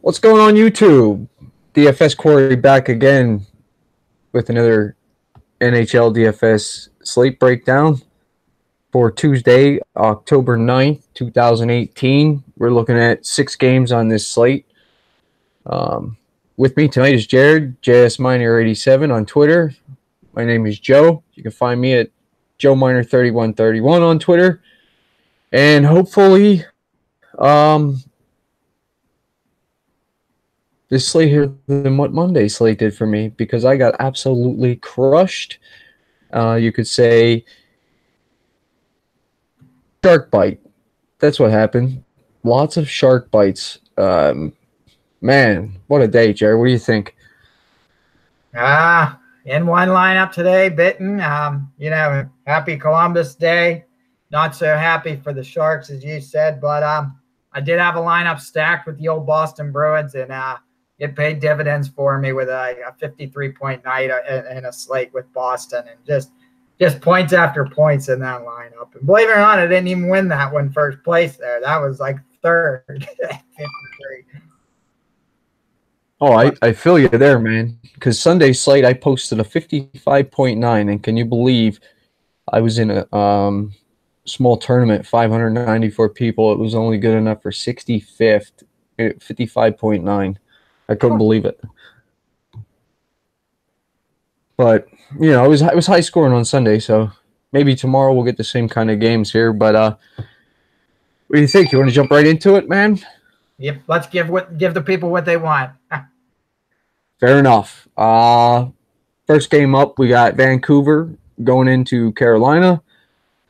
What's going on YouTube? DFS Quarry back again with another NHL DFS slate breakdown for Tuesday, October 9th, 2018. We're looking at 6 games on this slate. With me tonight is Jared, JSMiner87 on Twitter. My name is Joe. You can find me at JoeMiner3131 on Twitter. And hopefully, this slate here than what Monday slate did for me, because I got absolutely crushed. You could say shark bite. That's what happened. Lots of shark bites. Man, what a day, Jared. What do you think? In one lineup today, bitten. Happy Columbus Day. Not so happy for the Sharks, as you said, but I did have a lineup stacked with the old Boston Bruins, and it paid dividends for me with a 53-point night and a slate with Boston, and just points after points in that lineup. And believe it or not, I didn't even win that one first place there. That was like third at 53. Oh, I feel you there, man. Because Sunday slate, I posted a 55.9, and can you believe I was in a small tournament, 594 people. It was only good enough for 65th, 55.9. I couldn't believe it. But, you know, it was high scoring on Sunday, so maybe tomorrow we'll get the same kind of games here. But what do you think? You want to jump right into it, man? Yep, let's give the people what they want. Fair enough. First game up, we got Vancouver going into Carolina.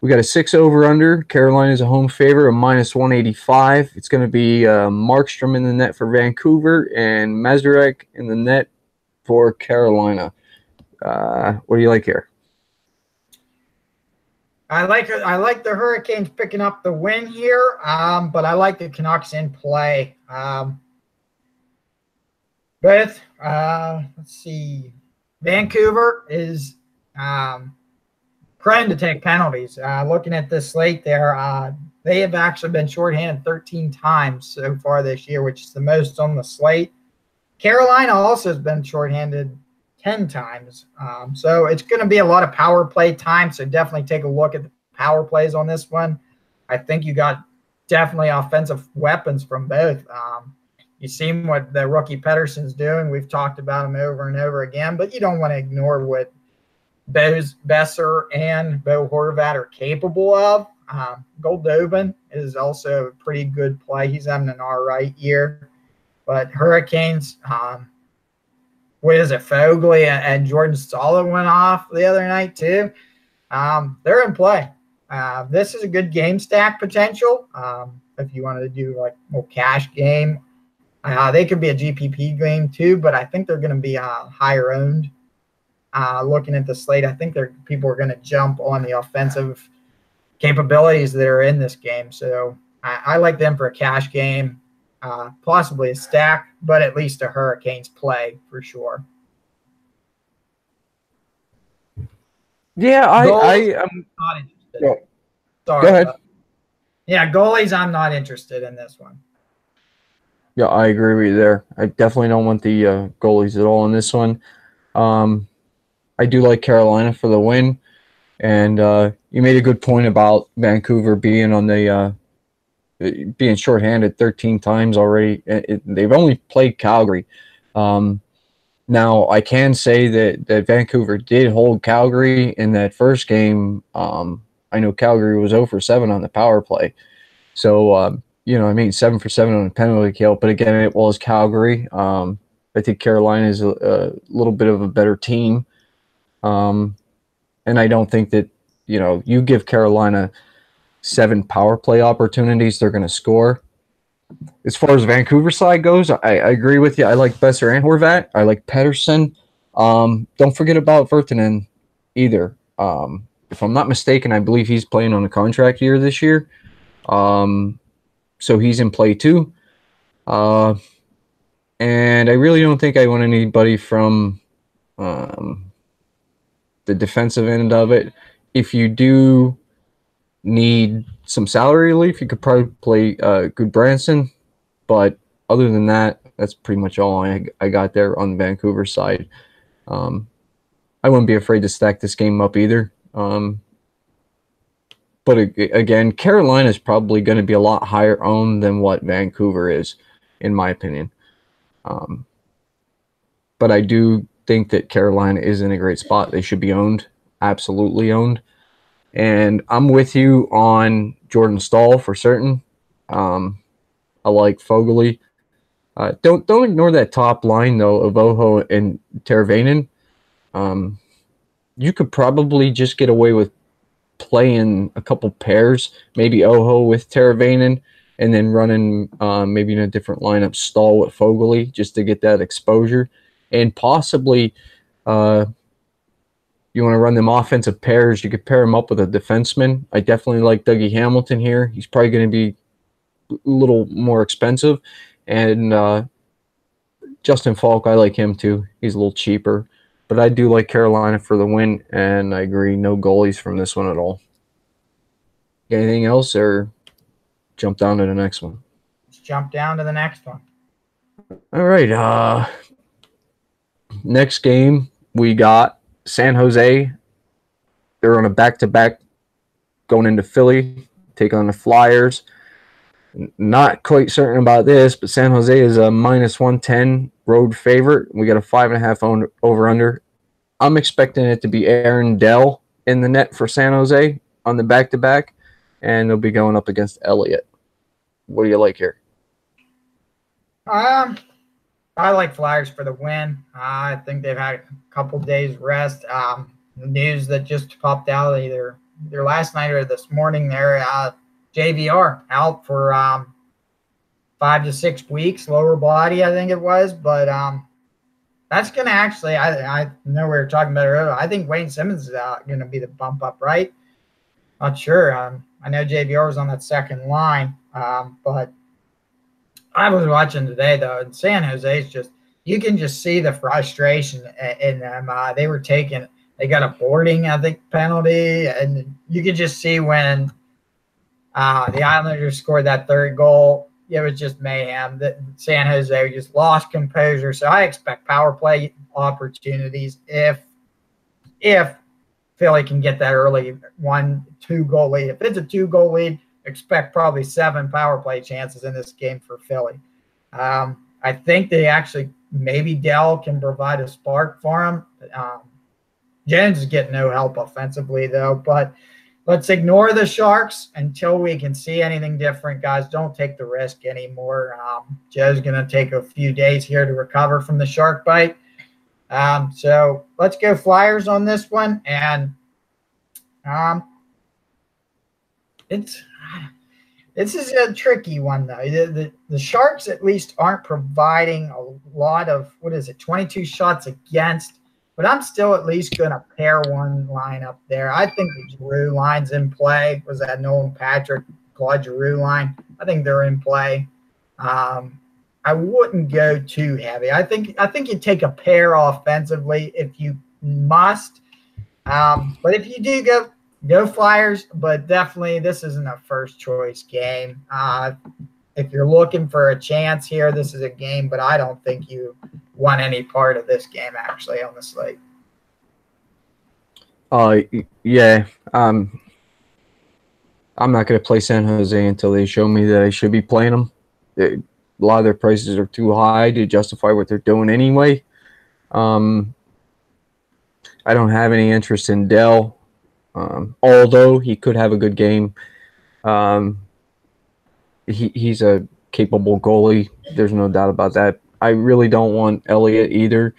We got a 6 over-under. Carolina's a home favorite, a -185. It's going to be Markstrom in the net for Vancouver and Mazurek in the net for Carolina. What do you like here? I like the Hurricanes picking up the win here, but I like the Canucks in play. Let's see. Vancouver is prone to take penalties. Looking at this slate there, they have actually been shorthanded 13 times so far this year, which is the most on the slate. Carolina also has been shorthanded 10 times. So it's going to be a lot of power play time, so definitely take a look at the power plays on this one. I think you got definitely offensive weapons from both. You've seen what the rookie Pettersson's doing. We've talked about him over and over again, but you don't want to ignore what Besser and Bo Horvat are capable of. Goldobin is also a pretty good play. He's having an all right year. But Hurricanes, what is it, Fogley and Jordan Stahl went off the other night too. They're in play. This is a good game stack potential. If you wanted to do like more cash game, they could be a GPP game too, but I think they're going to be higher owned. Looking at the slate, I think people are going to jump on the offensive capabilities that are in this game. So I like them for a cash game, possibly a stack, but at least a Hurricanes play for sure. Yeah, I'm not interested. Go, Sorry, go ahead. Yeah, goalies, I'm not interested in this one. Yeah, I agree with you there. I definitely don't want the goalies at all in this one. I do like Carolina for the win, and you made a good point about Vancouver being on the being shorthanded 13 times already. They've only played Calgary. Now I can say that Vancouver did hold Calgary in that first game. I know Calgary was 0 for 7 on the power play, so 7 for 7 on the penalty kill. But again, it was Calgary. I think Carolina is a little bit of a better team. And I don't think that, you give Carolina 7 power play opportunities, they're going to score. As far as Vancouver side goes, I agree with you. I like Besser and Horvat. I like Pettersson. Don't forget about Virtanen either. If I'm not mistaken, I believe he's playing on a contract year this year. So he's in play too. And I really don't think I want anybody from the defensive end of it. If you do need some salary relief, you could probably play Goodbranson. But other than that, that's pretty much all I got there on the Vancouver side. I wouldn't be afraid to stack this game up either. But again, Carolina is probably going to be a lot higher owned than what Vancouver is, in my opinion. But I do think that Carolina is in a great spot. They should be owned, absolutely owned. And I'm with you on Jordan Stahl for certain. I like Foegele. Don't ignore that top line though of Oho and Teravainen. You could probably just get away with playing a couple pairs, maybe Oho with Teravainen, and then running maybe in a different lineup, Stahl with Foegele, just to get that exposure. And possibly you want to run them offensive pairs, you could pair them up with a defenseman. I definitely like Dougie Hamilton here. He's probably going to be a little more expensive. And Justin Falk, I like him too. He's a little cheaper. But I do like Carolina for the win, and I agree, no goalies from this one at all. Anything else, or jump down to the next one? Let's jump down to the next one. All right. Next game, we got San Jose. They're on a back-to-back going into Philly, take on the Flyers. Not quite certain about this, but San Jose is a minus 110 road favorite. We got a 5.5 over-under. I'm expecting it to be Aaron Dell in the net for San Jose on the back-to-back, and they'll be going up against Elliott. What do you like here? I like Flyers for the win. I think they've had a couple days rest. The news that just popped out either last night or this morning there, JVR out for 5 to 6 weeks, lower body, I think it was. But that's going to actually, I know we were talking about it earlier. I think Wayne Simmons is going to be the bump up, right? Not sure. I know JVR was on that second line, but I was watching today, though, and San Jose's just, you can just see the frustration in them. They got a boarding, I think, penalty, and you could just see when the Islanders scored that third goal, it was just mayhem. San Jose just lost composure. So I expect power play opportunities if Philly can get that early 1-2 goal lead. If it's a 2-goal lead, expect probably 7 power play chances in this game for Philly. I think they actually, maybe Dell can provide a spark for him. Jones is getting no help offensively, though. But let's ignore the Sharks until we can see anything different, guys. Don't take the risk anymore. Joe's going to take a few days here to recover from the shark bite. So let's go Flyers on this one. And this is a tricky one, though. The Sharks at least aren't providing a lot of, 22 shots against. But I'm still at least going to pair one line up there. I think the Giroux line's in play. Was that Nolan Patrick, Claude Giroux line? I think they're in play. I wouldn't go too heavy. I think you take a pair offensively if you must. But if you do go Flyers. But definitely this isn't a first choice game. If you're looking for a chance here, this is a game, but I don't think you want any part of this game actually on the slate. Yeah. I'm not going to play San Jose until they show me that I should be playing them. A lot of their prices are too high to justify what they're doing anyway. I don't have any interest in Dell, although he could have a good game. He's a capable goalie. There's no doubt about that. I really don't want Elliott either.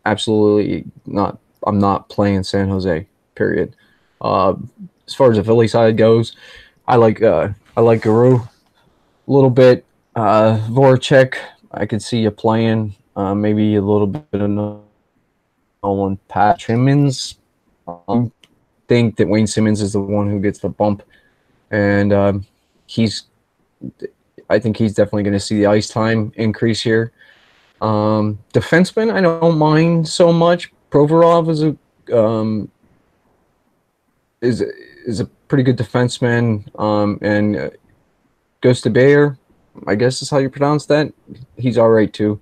Absolutely not. I'm not playing San Jose, period. As far as the Philly side goes, I like Giroux a little bit. Voracek, I could see you playing. Maybe a little bit of Nolan Patrick. I think that Wayne Simmons is the one who gets the bump. And I think he's definitely going to see the ice time increase here. Defenseman, I don't mind so much. Provorov is a pretty good defenseman, and goes to Bayer. I guess is how you pronounce that. He's all right too.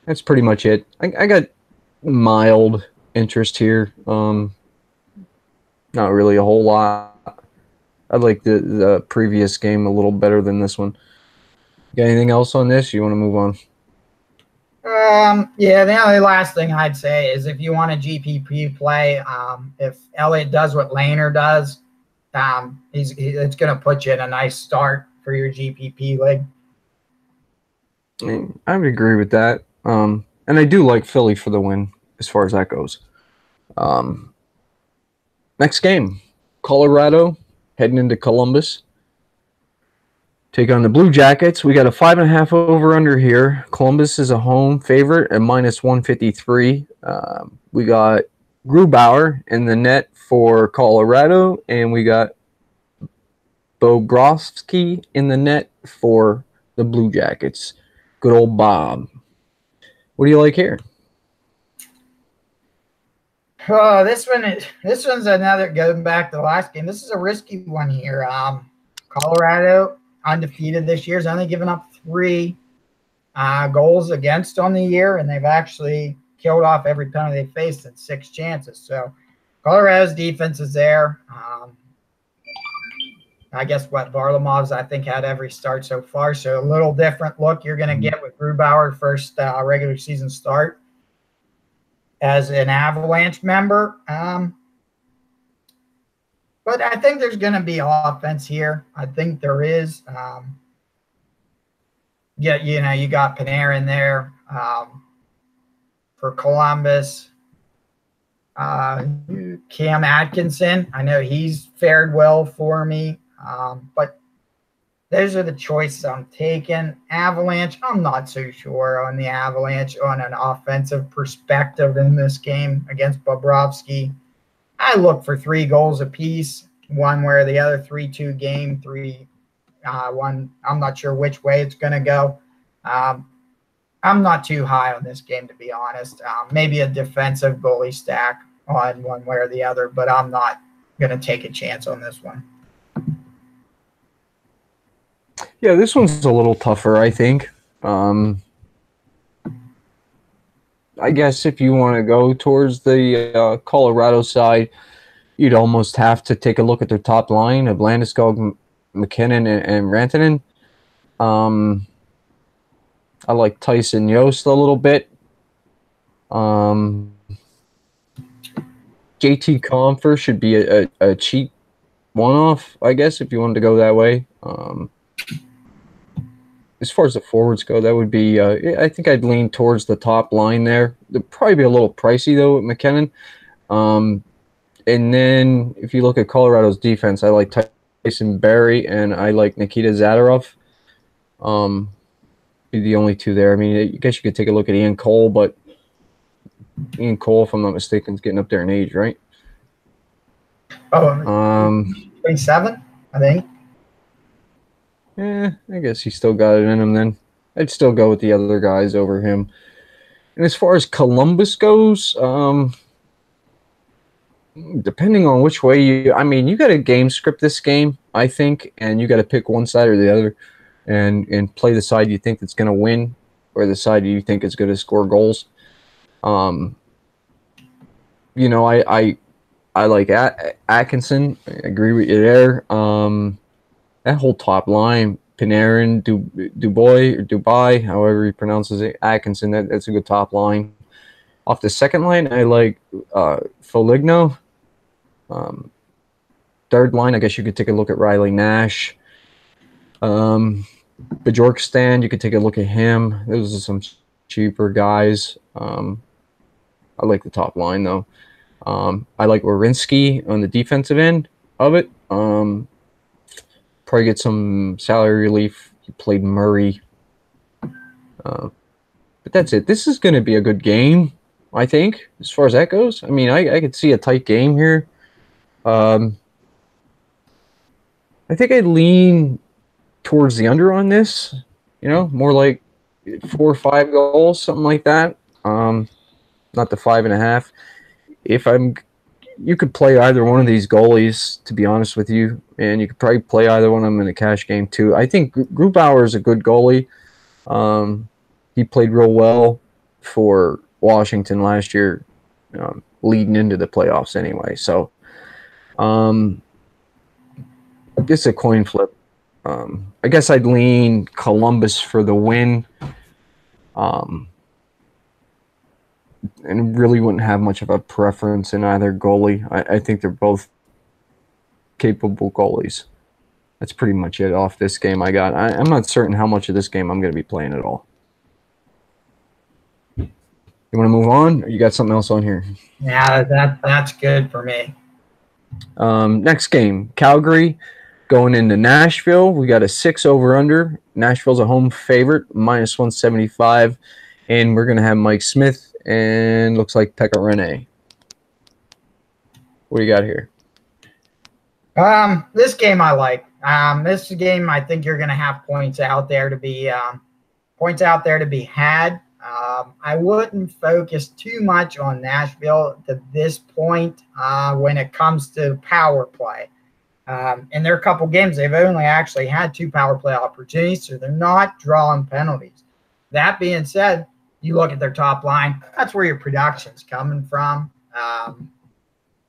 That's pretty much it. I got mild interest here. Not really a whole lot. I like the previous game a little better than this one. Got anything else on this? You want to move on? Yeah, the only last thing I'd say is if you want a GPP play, if Elliott does what Lehner does, it's going to put you in a nice start for your GPP league. I would agree with that. And I do like Philly for the win as far as that goes. Next game, Colorado heading into Columbus. Take on the Blue Jackets. We got a 5.5 over under here. Columbus is a home favorite at minus 153. We got Grubauer in the net for Colorado, and we got Bobrovsky in the net for the Blue Jackets. Good old Bob. What do you like here? Oh, this one's another going back to the last game. This is a risky one here. Colorado undefeated this year, has only given up 3 goals against on the year, and they've actually killed off every penalty they faced in 6 chances. So Colorado's defense is there. I guess what Varlamov's, I think, had every start so far. So a little different look you're going to get with Grubauer first regular season start as an Avalanche member. But I think there's going to be offense here. I think there is. Yeah, you got Panarin there for Columbus. Cam Atkinson, I know he's fared well for me. But those are the choices I'm taking. Avalanche, I'm not so sure on the Avalanche on an offensive perspective in this game against Bobrovsky. I look for 3 goals apiece, one way or the other, 3-2 game, 3-1. I'm not sure which way it's going to go. I'm not too high on this game, to be honest. Maybe a defensive goalie stack on one way or the other, but I'm not going to take a chance on this one. Yeah, this one's a little tougher, I think. I guess if you want to go towards the Colorado side, you'd almost have to take a look at their top line of Landeskog, McKinnon, and Rantanen. I like Tyson Yost a little bit. JT Compher should be a cheap one-off, I guess, if you wanted to go that way. As far as the forwards go, that would be I think I'd lean towards the top line there. They'd probably be a little pricey, though, at McKinnon. And then if you look at Colorado's defense, I like Tyson Barrie and I like Nikita Zadorov. Be the only 2 there. I mean, I guess you could take a look at Ian Cole, but Ian Cole, if I'm not mistaken, is getting up there in age, right? 27, I think. Yeah, I guess he still got it in him then. I'd still go with the other guys over him. And as far as Columbus goes, depending on which way you got to game script this game, I think, and you got to pick one side or the other and play the side you think that's going to win or the side you think is going to score goals. I like Atkinson. I agree with you there. That whole top line, Panarin, Dubois, however he pronounces it, Atkinson, that's a good top line. Off the second line, I like Foligno. Third line, I guess you could take a look at Riley Nash. Bjorkstrand, you could take a look at him. Those are some cheaper guys. I like the top line, though. I like Werenski on the defensive end of it. Probably get some salary relief. He played Murray. But that's it. This is going to be a good game, I think, as far as that goes. I mean, I could see a tight game here. I think I'd lean towards the under on this. More like 4 or 5 goals, something like that. Not the 5.5. If I'm you could play either one of these goalies, to be honest with you, and you could probably play either one of them in a cash game too. I think Grubauer is a good goalie. He played real well for Washington last year, leading into the playoffs anyway. So, it's a coin flip. I guess I'd lean Columbus for the win. And really wouldn't have much of a preference in either goalie. I think they're both capable goalies. That's pretty much it off this game I got. I'm not certain how much of this game I'm going to be playing at all. You want to move on, or you got something else on here? Yeah, that's good for me. Next game, Calgary going into Nashville. We got a 6 over/under. Nashville's a home favorite, -175, and we're going to have Mike Smith and looks like Pekka Rinne. What do you got here? This game I like. This game I think you're going to have points out there to be had. I wouldn't focus too much on Nashville to this point when it comes to power play. In their couple games, they've only actually had 2 power play opportunities, so they're not drawing penalties. That being said, you look at their top line, that's where your production's coming from.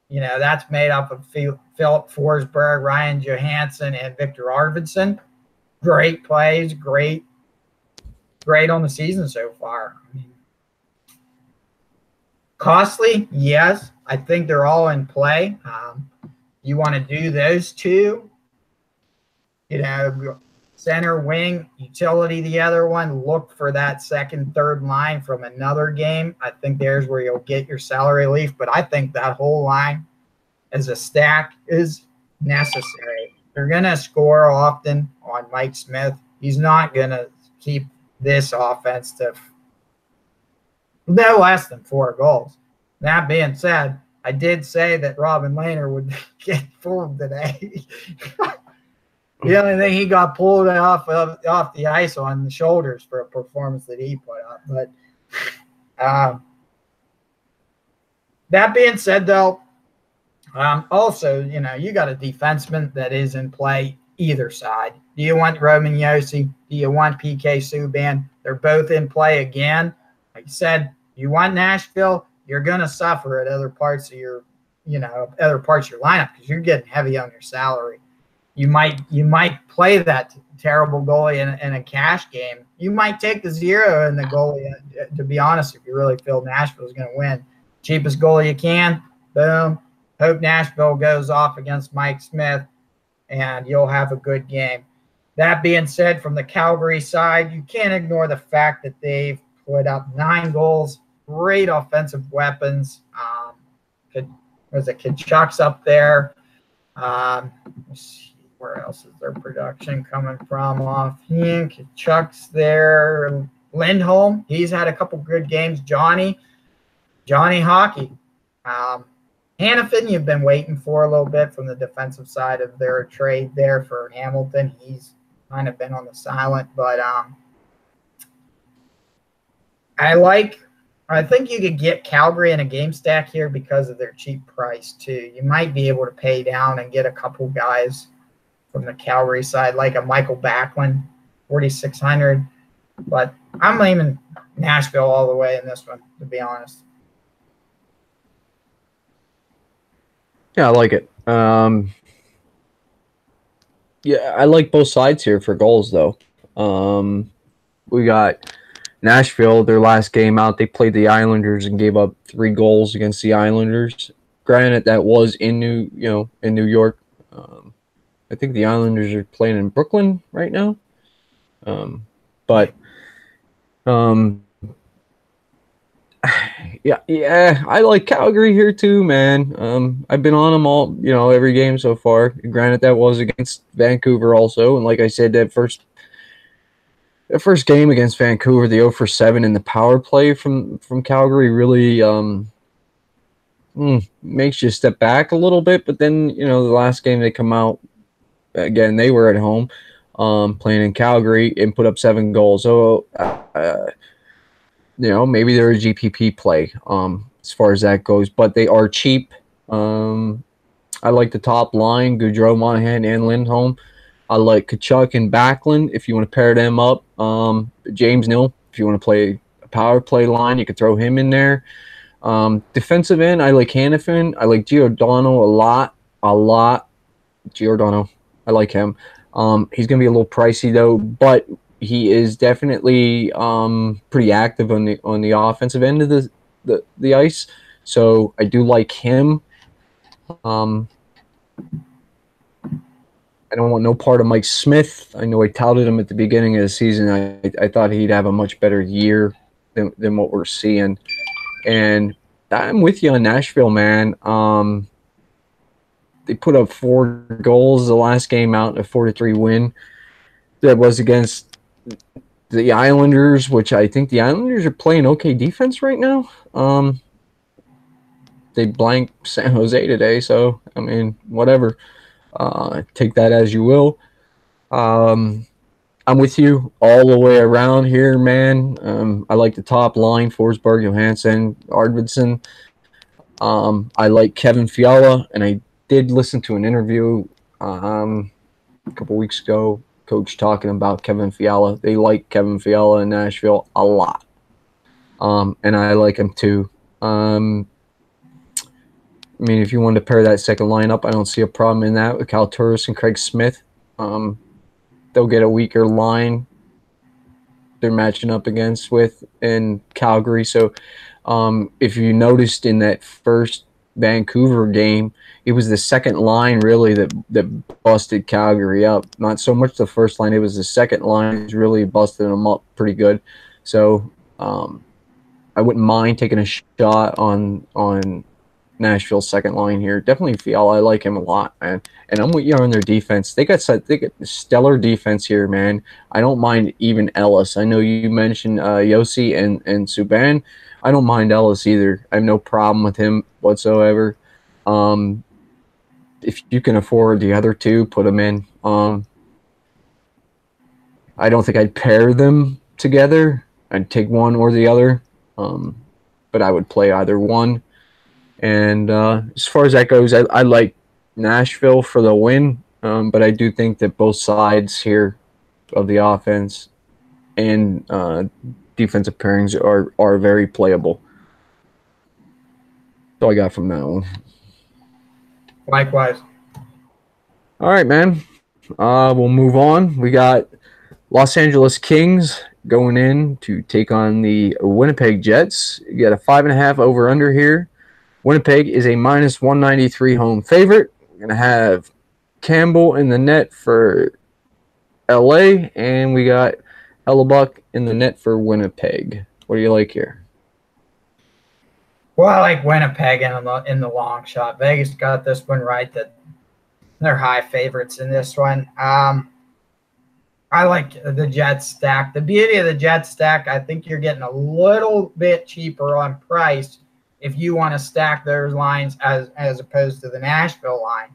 That's made up of Philip Forsberg, Ryan Johansson, and Victor Arvidsson. Great plays, great on the season so far. I mean, costly, yes. I think they're all in play. You want to do those two, center, wing, utility, the other one. Look for that second, third line from another game. I think there's where you'll get your salary relief, but I think that whole line as a stack is necessary. They're going to score often on Mike Smith. He's not going to keep this offense to no less than 4 goals. That being said, I did say that Robin Lehner would get fooled today. The only thing he got pulled off the ice on the shoulders for a performance that he put up. But that being said, though, also, you got a defenseman that is in play either side. Do you want Roman Josi? Do you want PK Subban? They're both in play again. Like I said, you want Nashville, you're going to suffer at other parts of your lineup because you're getting heavy on your salary. You might play that terrible goalie in a cash game. You might take the 0 in the goalie, to be honest, if you really feel Nashville is going to win. Cheapest goalie you can, boom. Hope Nashville goes off against Mike Smith, and you'll have a good game. That being said, from the Calgary side, you can't ignore the fact that they've put up 9 goals, great offensive weapons. Kachuk's up there. Let's see, where else is their production coming from off him? Kachuk's there. Lindholm, he's had a couple good games. Johnny Hockey. Hannafin, you've been waiting for a little bit from the defensive side of their trade there for Hamilton. He's kind of been on the silent, but I think you could get Calgary in a game stack here because of their cheap price too. You might be able to pay down and get a couple guys from the Calgary side, like a Michael Backlund, 4,600. But I'm aiming Nashville all the way in this one, to be honest. Yeah, I like it. Yeah, I like both sides here for goals, though. We got Nashville, their last game out, they played the Islanders and gave up 3 goals against the Islanders. Granted, that was in New York. I think the Islanders are playing in Brooklyn right now. Yeah, I like Calgary here too, man. I've been on them all, every game so far. Granted, that was against Vancouver also, and like I said, that first game against Vancouver, the 0 for 7 in the power play from Calgary really makes you step back a little bit. But then, the last game they come out, again, they were at home playing in Calgary and put up 7 goals. So, maybe they're a GPP play as far as that goes. But they are cheap. I like the top line, Goudreau, Monahan, and Lindholm. I like Kachuk and Backlund if you want to pair them up. James Neal, if you want to play a power play line, you could throw him in there. Defensive end, I like Hannafin. I like Giordano a lot. Giordano, I like him. He's going to be a little pricey though, but he is definitely pretty active on the offensive end of the ice. So I do like him. I don't want no part of Mike Smith. I know I touted him at the beginning of the season. I thought he'd have a much better year than what we're seeing. And I'm with you on Nashville, man. They put up 4 goals the last game out, a 4-3 win. That was against the Islanders, which I think the Islanders are playing okay defense right now. They blanked San Jose today, so, I mean, whatever. Take that as you will. I'm with you all the way around here, man. I like the top line, Forsberg, Johansson, Arvidsson. I like Kevin Fiala, and I did listen to an interview a couple weeks ago, coach talking about Kevin Fiala. They like Kevin Fiala in Nashville a lot, and I like him too. I mean, if you wanted to pair that second lineup, I don't see a problem in that with Cal Turris and Craig Smith. They'll get a weaker line they're matching up against with in Calgary. So if you noticed in that first Vancouver game, it was the second line really that busted Calgary up. Not so much the first line, it was the second line that really busted them up pretty good. So I wouldn't mind taking a shot on Nashville's second line here. Definitely Fiala. I like him a lot, man. And I'm with you on their defense. They got stellar defense here, man. I don't mind even Ellis. I know you mentioned Yossi and Subban. I don't mind Ellis either. I have no problem with him whatsoever. If you can afford the other two, put them in. I don't think I'd pair them together. I'd take one or the other, but I would play either one. And as far as that goes, I like Nashville for the win, but I do think that both sides here of the offense and defensive pairings are very playable. That's all I got from that one. Likewise. All right, man. We'll move on. We got Los Angeles Kings going in to take on the Winnipeg Jets. You got a 5.5 over-under here. Winnipeg is a minus 193 home favorite. We're going to have Campbell in the net for LA, and we got Hellebuck in the net for Winnipeg. What do you like here? Well, I like Winnipeg in the long shot. Vegas got this one right, that they're high favorites in this one. I like the Jets stack. The beauty of the Jets stack, I think you're getting a little bit cheaper on price if you want to stack those lines as opposed to the Nashville line.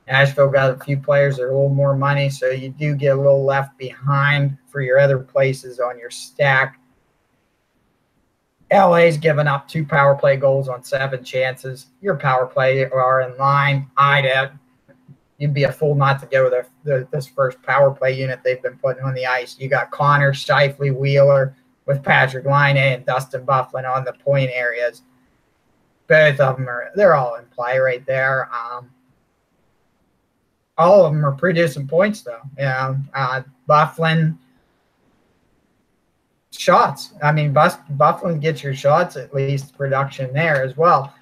Nashville got a few players that are a little more money, so you do get a little left behind for your other places on your stack. LA's given up 2 power play goals on 7 chances. Your power play are in line. You'd be a fool not to go with this first power play unit they've been putting on the ice. You got Connor, Scheifele, Wheeler with Patrick Laine and Dustin Byfuglien on the point areas. Both of them they're all in play right there. All of them are producing points though. Byfuglien shots. I mean, Byfuglien gets your shots, at least production there as well.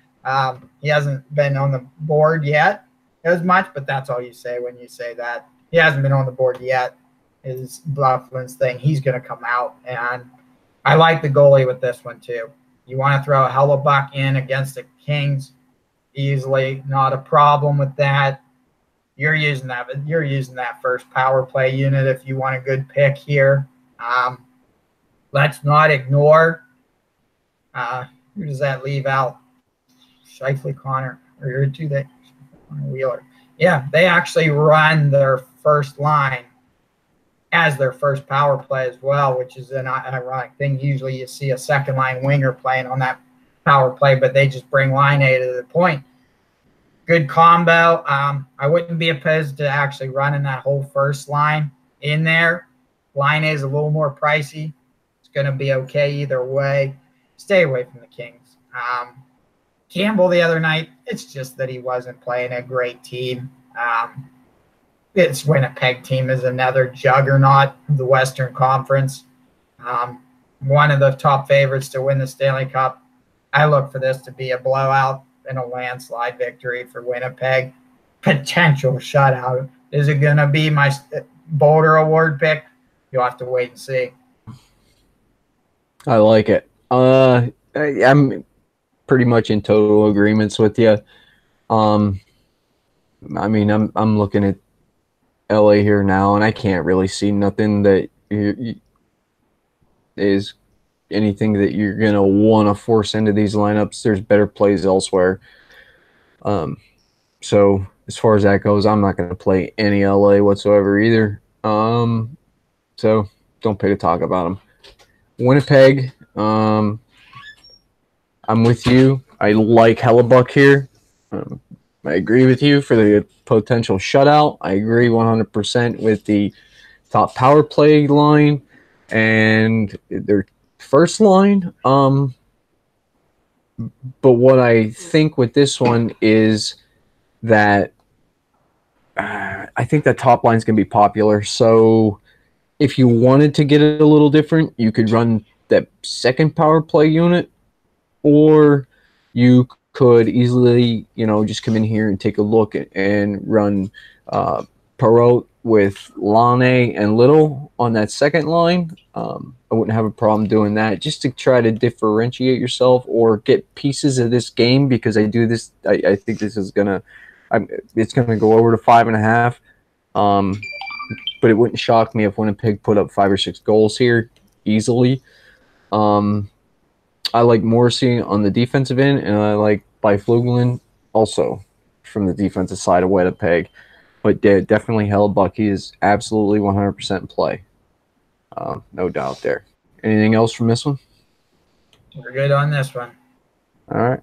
He hasn't been on the board yet as much, but that's all you say when you say that. He hasn't been on the board yet is Byfuglien's thing. He's going to come out, and I like the goalie with this one too. You want to throw a Hellebuck in against the Kings easily, not a problem with that. You're using that first power play unit if you want a good pick here. Let's not ignore who does that leave out? Scheifele, Connor, or do they? Wheeler. Yeah, they actually run their first line as their first power play as well, which is an ironic thing. Usually you see a second line winger playing on that power play, but they just bring line A to the point. good combo. I wouldn't be opposed to actually running that whole first line in there. Line A is a little more pricey. It's going to be okay either way. Stay away from the Kings. Campbell the other night, it's just that he wasn't playing a great team. This Winnipeg team is another juggernaut of the Western Conference. One of the top favorites to win the Stanley Cup. I look for this to be a blowout and a landslide victory for Winnipeg. Potential shutout. Is it going to be my Boulder Award pick? You'll have to wait and see. I like it. I'm pretty much in total agreements with you. I mean, I'm looking at LA here now, and I can't really see nothing that is anything that you're gonna want to force into these lineups. There's better plays elsewhere. So as far as that goes, I'm not gonna play any LA whatsoever either. So don't pay to talk about them. Winnipeg, I'm with you. I like Hellebuck here. I agree with you for the potential shutout. I agree 100% with the top power play line and their first line. But what I think with this one is that I think that top line is going to be popular. So if you wanted to get it a little different, you could run that second power play unit, or you could easily, just come in here and take a look and run Perot with Lane and Little on that second line. I wouldn't have a problem doing that just to try to differentiate yourself or get pieces of this game, because I do this. I think this is it's gonna go over to 5.5. But it wouldn't shock me if Winnipeg put up 5 or 6 goals here easily. I like Morrissey on the defensive end, and I like Byfuglien also from the defensive side of Winnipeg. But definitely Hellebuck, he is absolutely 100% in play. No doubt there. Anything else from this one? We're good on this one. All right.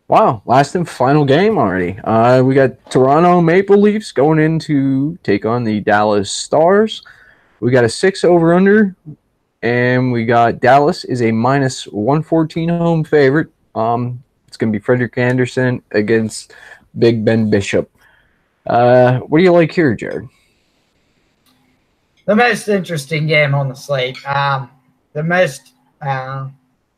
Wow, last and final game already. We got Toronto Maple Leafs going in to take on the Dallas Stars. We got a 6 over-under, and we got Dallas is a -114 home favorite. It's going to be Frederik Andersen against Big Ben Bishop. What do you like here, Jared? The most interesting game on the slate. The most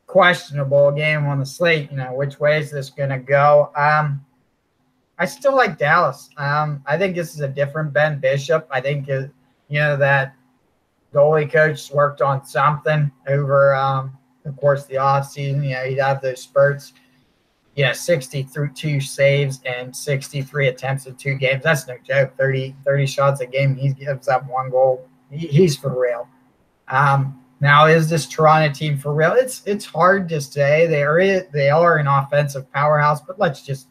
questionable game on the slate. Which way is this going to go? I still like Dallas. I think this is a different Ben Bishop. I think that goalie coach worked on something over of course the offseason. He'd have those spurts. 62 saves and 63 attempts in 2 games. That's no joke. 30 shots a game. He gives up 1 goal. He's for real. Now, is this Toronto team for real? It's hard to say. They are an offensive powerhouse, but let's just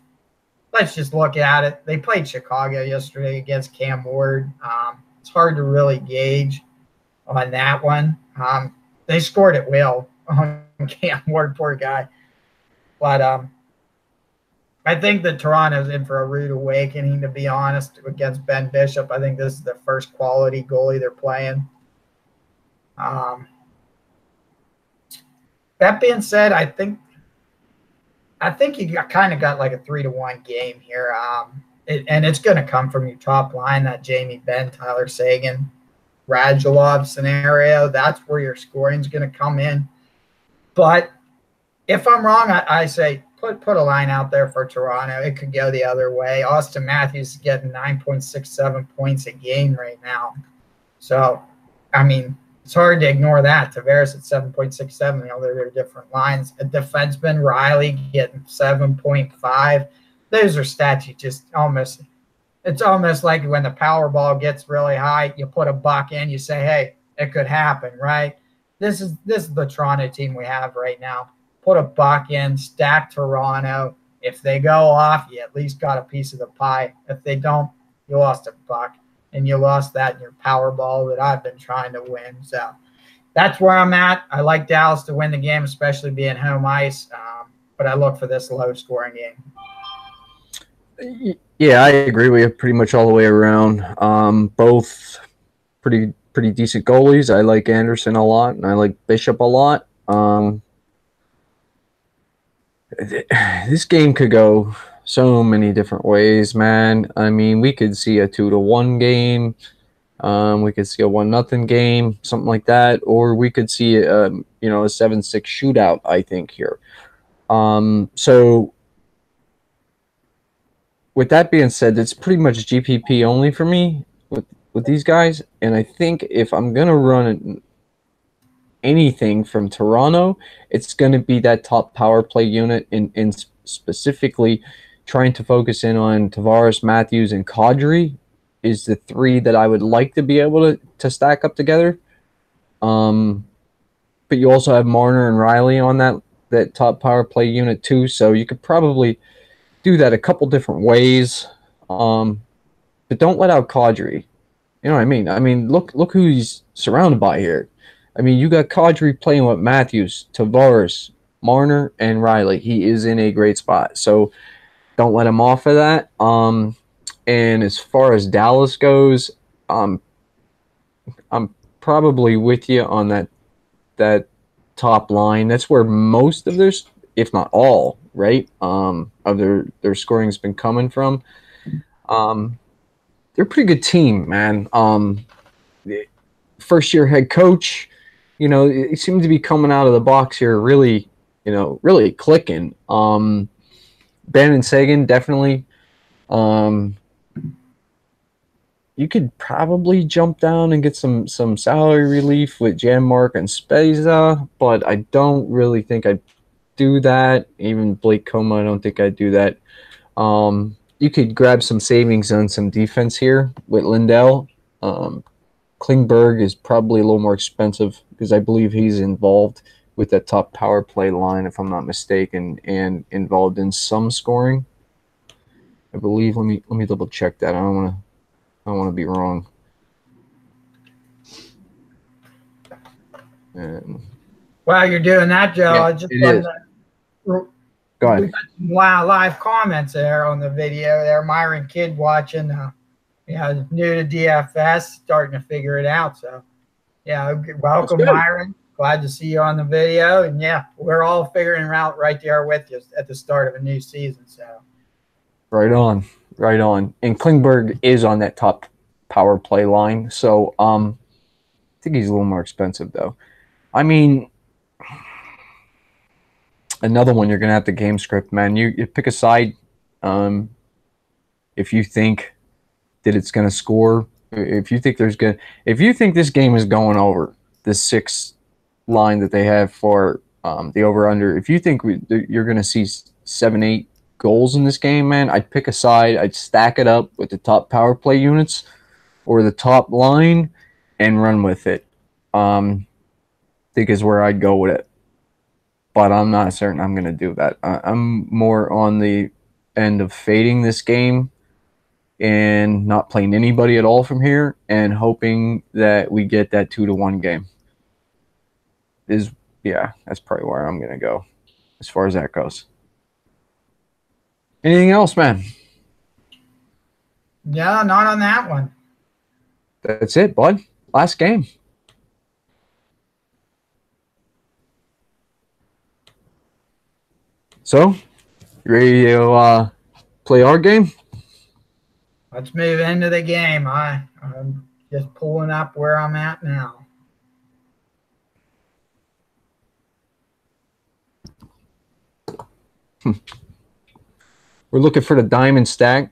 look at it. They played Chicago yesterday against Cam Ward. It's hard to really gauge on that one. They scored at will on Cam Ward, poor guy. But I think that Toronto's in for a rude awakening, to be honest, against Ben Bishop. I think this is the first quality goalie they're playing. That being said, I think you kind of got like a 3-1 game here. And it's going to come from your top line, that Jamie Benn, Tyler Seguin, Radulov scenario. That's where your scoring is going to come in. But if I'm wrong, I say put a line out there for Toronto. It could go the other way. Austin Matthews is getting 9.67 points a game right now. So, I mean, it's hard to ignore that. Tavares at 7.67. They're different lines. A defenseman, Riley, getting 7.5. Those are stats you just almost – it's almost like when the Powerball gets really high, you put a buck in, you say, hey, it could happen, right? This is the Toronto team we have right now. Put a buck in, stack Toronto. If they go off, you at least got a piece of the pie. If they don't, you lost a buck. And you lost that in your Powerball that I've been trying to win. So that's where I'm at. I like Dallas to win the game, especially being home ice. but I look for this low scoring game. Yeah, I agree with you pretty much all the way around. Both pretty decent goalies. I like Anderson a lot, and I like Bishop a lot. This game could go so many different ways, man. I mean, we could see a 2-1 game. We could see a 1-0 game, something like that, or we could see a 7-6 shootout. I think here. So with that being said, it's pretty much GPP only for me with these guys, and I think if I'm gonna run anything from Toronto, it's going to be that top power play unit, and specifically trying to focus in on Tavares, Matthews, and Kadri is the three that I would like to be able to stack up together. But you also have Marner and Riley on that top power play unit too, so you could probably do that a couple different ways. But don't let out Kadri. You know what I mean? I mean, look who he's surrounded by here. I mean, you got Kadri playing with Matthews, Tavares, Marner, and Riley. He is in a great spot, so don't let him off of that. And as far as Dallas goes, I'm probably with you on that top line. That's where most of their, if not all, right, of their scoring's been coming from. They're a pretty good team, man. First year head coach, it seemed to be coming out of the box here really, really clicking. Ben and Sagan, definitely. You could probably jump down and get some salary relief with Janmark and Spezza, but I don't really think I'd do that. Even Blake Coma, I don't think I'd do that. You could grab some savings on some defense here with Lindell. Klingberg is probably a little more expensive because I believe he's involved with that top power play line, if I'm not mistaken, and involved in some scoring. I believe. Let me double check that. I don't want to be wrong. And while you're doing that, Joe, yeah, I just wanted to. Go ahead. We got some live comments there on the video. There, Myron Kidd watching. New to DFS, starting to figure it out. So, welcome, Myron. Glad to see you on the video. And we're all figuring it out right there with you at the start of a new season. So, right on. And Klingberg is on that top power play line. So, I think he's a little more expensive though. I mean, another one you're gonna have to game script, man. You pick a side. If you think that it's going to score, if you think this game is going over the 6 line that they have for the over-under, if you think you're going to see 7-8 goals in this game, man, I'd pick a side. I'd stack it up with the top power play units or the top line and run with it. I think is where I'd go with it. But I'm not certain I'm going to do that. I'm more on the end of fading this game and not playing anybody at all from here and hoping that we get that 2-1 game. That's probably where I'm going to go as far as that goes. Anything else, man? Yeah, not on that one. That's it, bud. Last game. So, you ready to play our game? Let's move into the game. I'm just pulling up where I'm at now. We're looking for the diamond stack.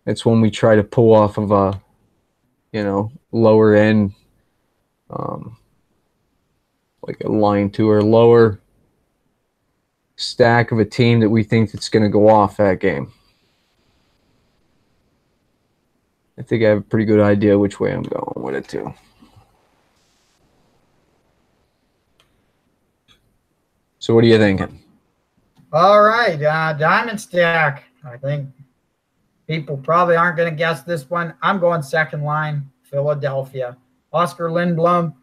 It's when we try to pull off of a, lower end, like a line 2 or lower stack of a team that we think that's going to go off that game. I think I have a pretty good idea which way I'm going with it too. So what are you thinking? All right, diamond stack. I think people probably aren't going to guess this one. I'm going second line, Philadelphia. Oscar Lindblom,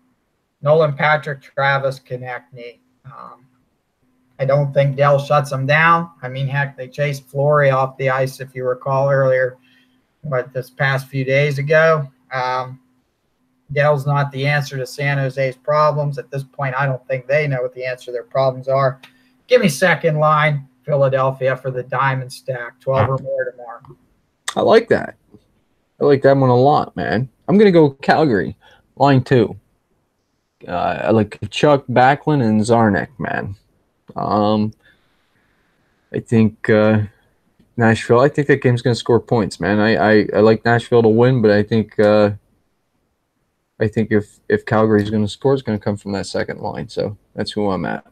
Nolan Patrick, Travis Konechny. I don't think Dell shuts them down. I mean, heck, they chased Fleury off the ice, if you recall earlier, this past few days ago. Dell's not the answer to San Jose's problems. At this point, I don't think they know what the answer to their problems are. Give me second line, Philadelphia, for the diamond stack, 12 or more tomorrow. I like that. I like that one a lot, man. I'm going to go Calgary, line 2. I like Chuck, Backlund, and Zarnik, man. I think Nashville, I think that game's going to score points, man. I like Nashville to win, but I think if Calgary's going to score, it's going to come from that second line. So that's who I'm at.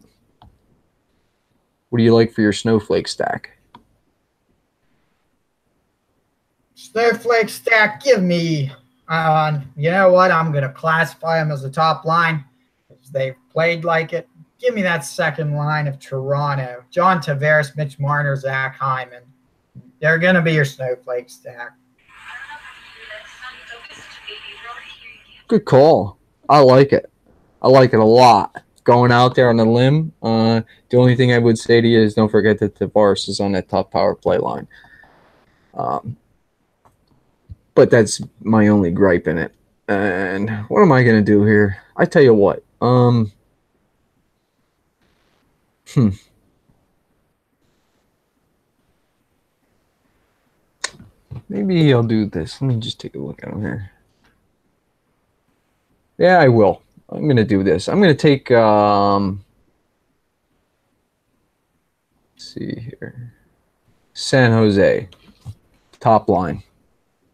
What do you like for your snowflake stack? Snowflake stack, give me, you know what? I'm going to classify them as a top line because they've played like it. Give me that second line of Toronto. John Tavares, Mitch Marner, Zach Hyman. They're going to be your snowflake stack. Good call. I like it. I like it a lot. Going out there on the limb. The only thing I would say to you is don't forget that Tavares is on that top power play line. But that's my only gripe in it. And what am I going to do here? I tell you what. Maybe I'll do this. Let me just take a look at them here. Yeah, I will. I'm going to do this. I'm going to take, let's see here. San Jose. Top line.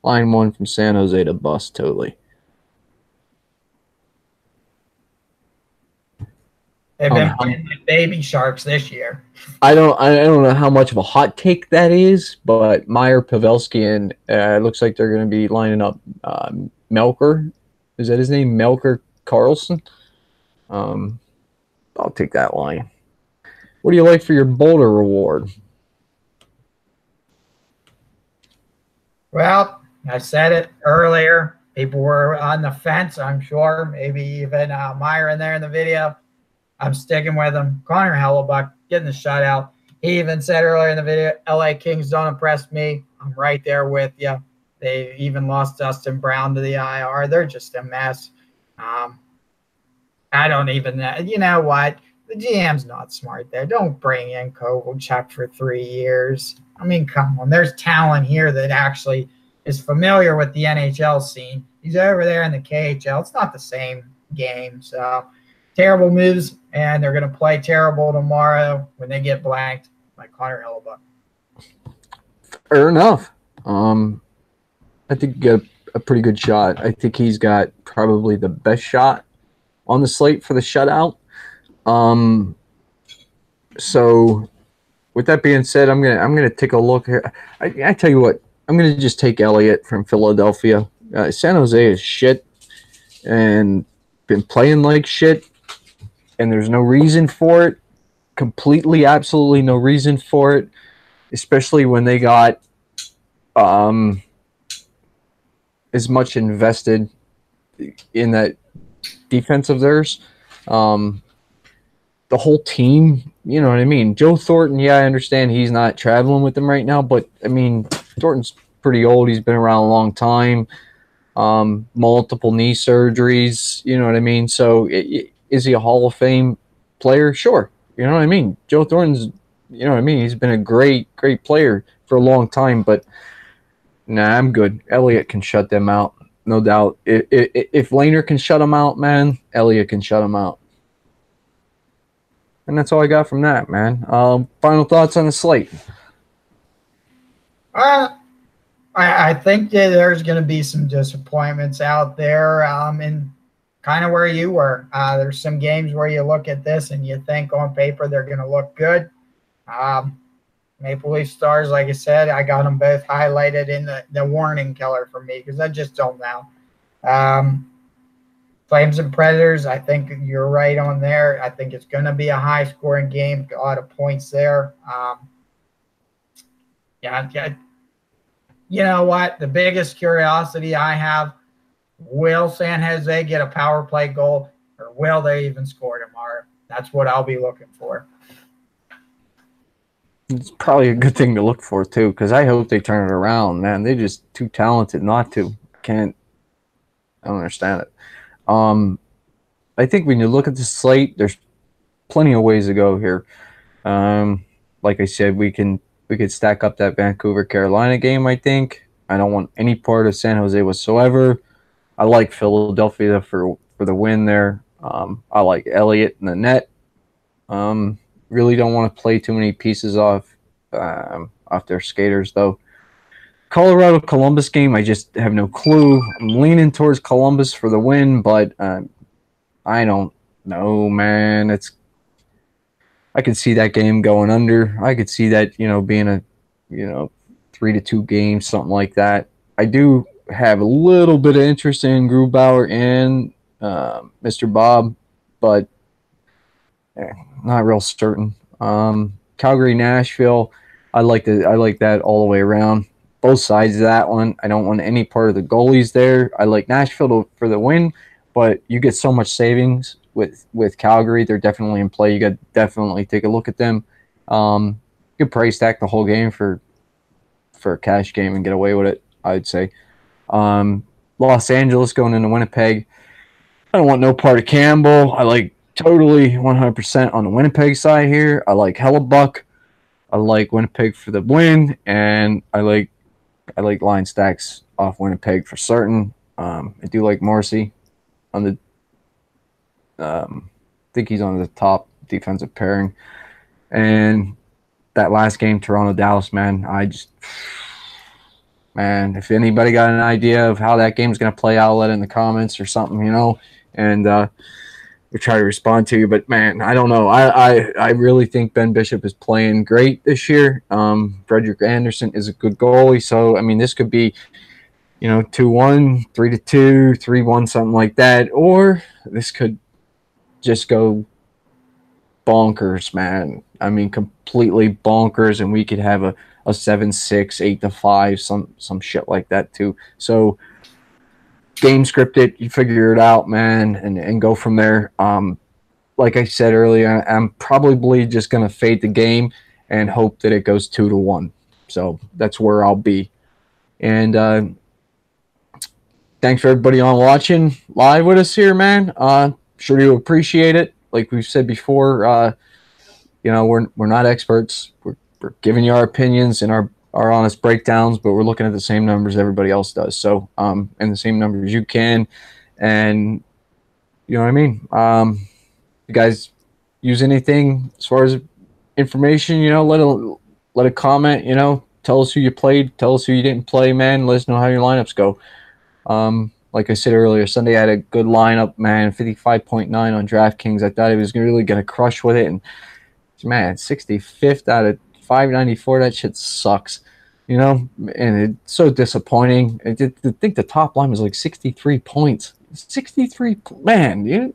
Line 1 from San Jose to bust totally. They've been playing like baby sharks this year. I don't know how much of a hot take that is, but Meyer, Pavelski, and it looks like they're going to be lining up Melker. Is that his name? Melker Carlson? I'll take that line. What do you like for your Boulder reward? Well, I said it earlier. People were on the fence, I'm sure. Maybe even Meyer in there in the video. I'm sticking with him. Connor Hellebuck getting the shutout. He even said earlier in the video, LA Kings don't impress me. I'm right there with you. They even lost Dustin Brown to the IR. They're just a mess. I don't even know. You know what? The GM's not smart there. Don't bring in Kovalchuk for 3 years. I mean, come on. There's talent here that actually is familiar with the NHL scene. He's over there in the KHL. It's not the same game. So terrible moves, and they're going to play terrible tomorrow when they get blanked by Connor Hellebuck. Fair enough. I think you get a pretty good shot. I think he's got probably the best shot on the slate for the shutout. So with that being said, I'm gonna take a look here. I tell you what, I'm gonna just take Elliott from Philadelphia. San Jose is shit and been playing like shit, and there's no reason for it. Completely, absolutely no reason for it, especially when they got as much invested in that defense of theirs. The whole team, you know what I mean? Joe Thornton, yeah, I understand he's not traveling with them right now, but, I mean, Thornton's pretty old. He's been around a long time. Multiple knee surgeries, you know what I mean? So is he a Hall of Fame player? Sure. You know what I mean? Joe Thornton's, you know what I mean? He's been a great player for a long time, but nah, I'm good. Elliott can shut them out, no doubt. If Lehner can shut them out, man, Elliott can shut them out. And that's all I got from that, man. Final thoughts on the slate? I think that there's going to be some disappointments out there, and kind of where you were. There's some games where you look at this and you think on paper they're going to look good. Maple Leaf Stars, like I said, I got them both highlighted in the warning color for me because I just don't know. Flames and Predators, I think you're right on there. I think it's going to be a high-scoring game, a lot of points there. Yeah. You know what? The biggest curiosity I have, will San Jose get a power play goal, or will they even score tomorrow? That's what I'll be looking for. It's probably a good thing to look for too, because I hope they turn it around. Man, they're just too talented not to. Can't. I don't understand it. Um, I think when you look at the slate, there's plenty of ways to go here. Um, like I said, we could stack up that Vancouver Carolina game. I think I don't want any part of San Jose whatsoever. I like Philadelphia for the win there. I like Elliott in the net. Um, really don't want to play too many pieces off their skaters though. Colorado Columbus game, I just have no clue. I'm leaning towards Columbus for the win, but I don't know, man. I could see that game going under. I could see that being a 3-2 game, something like that. I do have a little bit of interest in Grubauer and Mr. Bob, but not real certain. Calgary, Nashville, I like that all the way around. Both sides of that one. I don't want any part of the goalies there. I like Nashville for the win, but you get so much savings with Calgary. They're definitely in play. You got to definitely take a look at them. You could price stack the whole game for a cash game and get away with it, I'd say. Los Angeles going into Winnipeg. I don't want no part of Campbell. I like totally 100% on the Winnipeg side here. I like Hellebuck. I like Winnipeg for the win, and I like line stacks off Winnipeg for certain. I do like Morrissey on the. I think he's on the top defensive pairing, and that last game, Toronto Dallas, man, man, if anybody got an idea of how that game's going to play out, let it in the comments or something, and we'll try to respond to you. But man, I don't know. I really think Ben Bishop is playing great this year. Frederick Anderson is a good goalie, so I mean, this could be 2-1, 3-2, 3-1, something like that, or this could just go bonkers, man. I mean, completely bonkers, and we could have a 7-6, 8-5, some shit like that too. So game scripted, you figure it out, man, and go from there. Like I said earlier, I'm probably just gonna fade the game and hope that it goes 2-1. So that's where I'll be. And thanks for everybody on watching live with us here, man. Sure you appreciate it. Like we've said before, we're not experts. We're giving you our opinions and our honest breakdowns, but we're looking at the same numbers everybody else does. So, and the same numbers you can, and you know what I mean. You guys use anything as far as information, let a comment. Tell us who you played, tell us who you didn't play, man. Let us know how your lineups go. Like I said earlier, Sunday I had a good lineup, man. 55.9 on DraftKings. I thought he was really gonna crush with it, and man, 65th out of 594. That shit sucks, and it's so disappointing. I think the top line was like 63 points. 63, man,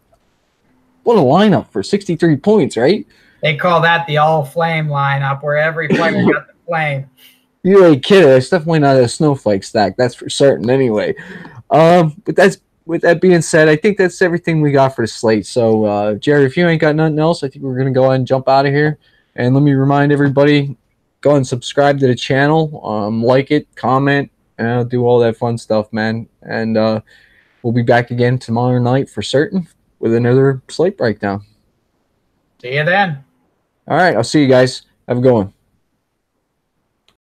what a lineup for 63 points, right? They call that the all flame lineup, where every player got the flame. You ain't kidding. It's definitely not a snowflake stack. That's for certain. Anyway, but with that being said, I think that's everything we got for the slate. So, Jerry, if you ain't got nothing else, I think we're gonna go ahead and jump out of here. And let me remind everybody, go ahead and subscribe to the channel, like it, comment, and do all that fun stuff, man. And we'll be back again tomorrow night for certain with another slate breakdown. See you then. All right, I'll see you guys. Have a good one.